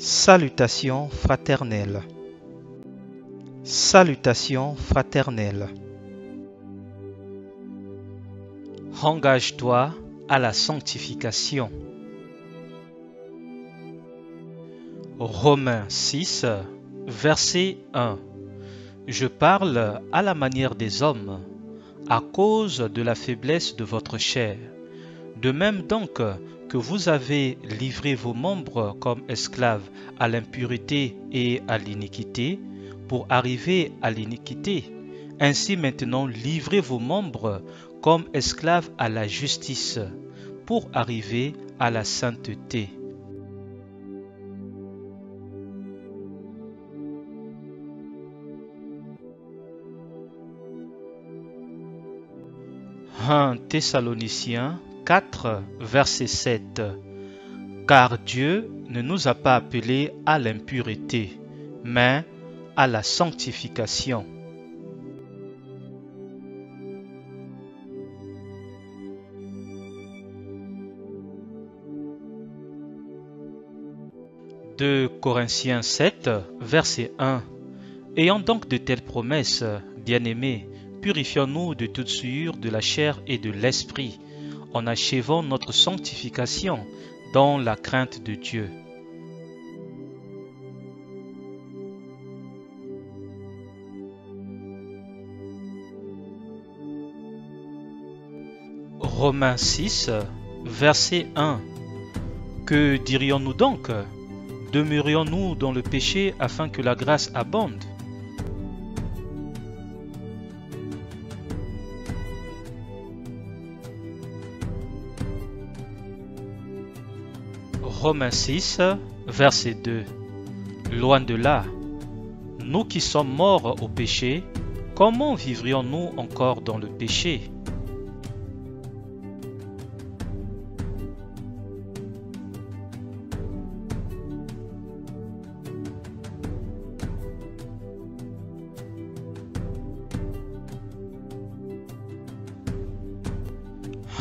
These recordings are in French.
Salutations fraternelles. Salutations fraternelles. Engage-toi à la sanctification. Romains 6, verset 1. Je parle à la manière des hommes, à cause de la faiblesse de votre chair. De même donc que vous avez livré vos membres comme esclaves à l'impureté et à l'iniquité, pour arriver à l'iniquité, ainsi maintenant livrez vos membres comme esclaves à la justice, pour arriver à la sainteté. « 1 Thessaloniciens 4, verset 7. Car Dieu ne nous a pas appelés à l'impureté, mais à la sanctification. » De Corinthiens 7, verset 1. Ayant donc de telles promesses, bien-aimés, purifions-nous de toute souillure de la chair et de l'esprit, en achevant notre sanctification dans la crainte de Dieu. Romains 6, verset 1. Que dirions-nous donc? Demeurions-nous dans le péché afin que la grâce abonde? Romains 6, verset 2. Loin de là, nous qui sommes morts au péché, comment vivrions-nous encore dans le péché?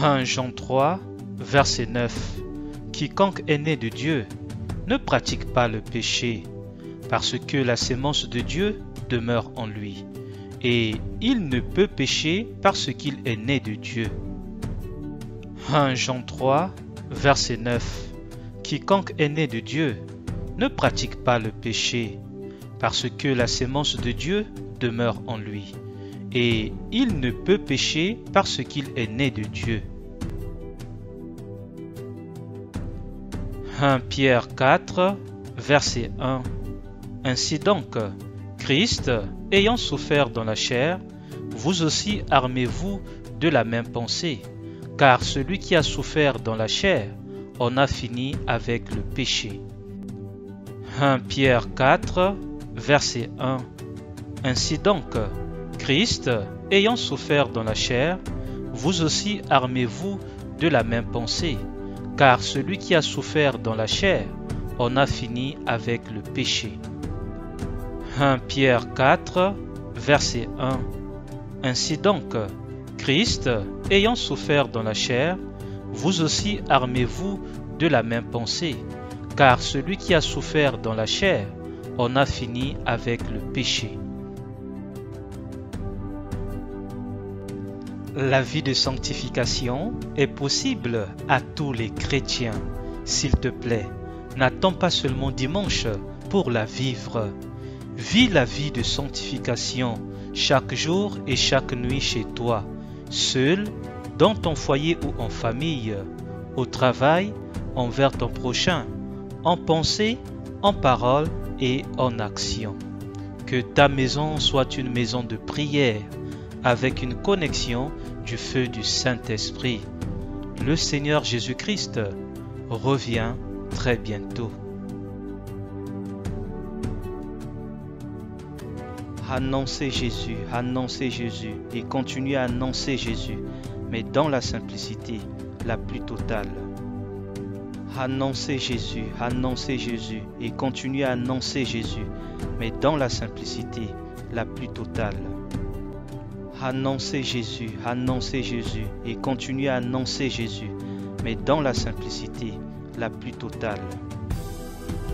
« 1 Jean 3, verset 9. Quiconque est né de Dieu ne pratique pas le péché, parce que la sémence de Dieu demeure en lui, et il ne peut pécher parce qu'il est né de Dieu. » 1 Jean 3, verset 9. Quiconque est né de Dieu ne pratique pas le péché, parce que la sémence de Dieu demeure en lui, et il ne peut pécher parce qu'il est né de Dieu. 1 Pierre 4, verset 1. Ainsi donc, Christ, ayant souffert dans la chair, vous aussi armez-vous de la même pensée, car celui qui a souffert dans la chair en a fini avec le péché. 1 Pierre 4, verset 1. Ainsi donc, Christ, ayant souffert dans la chair, vous aussi armez-vous de la même pensée, car celui qui a souffert dans la chair en a fini avec le péché. 1 Pierre 4, verset 1. Ainsi donc, Christ, ayant souffert dans la chair, vous aussi armez-vous de la même pensée, car celui qui a souffert dans la chair en a fini avec le péché. La vie de sanctification est possible à tous les chrétiens. S'il te plaît, n'attends pas seulement dimanche pour la vivre. Vis la vie de sanctification chaque jour et chaque nuit chez toi, seul, dans ton foyer ou en famille, au travail, envers ton prochain, en pensée, en parole et en action. Que ta maison soit une maison de prière, avec une connexion du feu du Saint-Esprit. Le Seigneur Jésus-Christ revient très bientôt. Annoncez Jésus et continuez à annoncer Jésus, mais dans la simplicité la plus totale. Annoncez Jésus et continuez à annoncer Jésus, mais dans la simplicité la plus totale. Annoncez Jésus et continuez à annoncer Jésus, mais dans la simplicité la plus totale.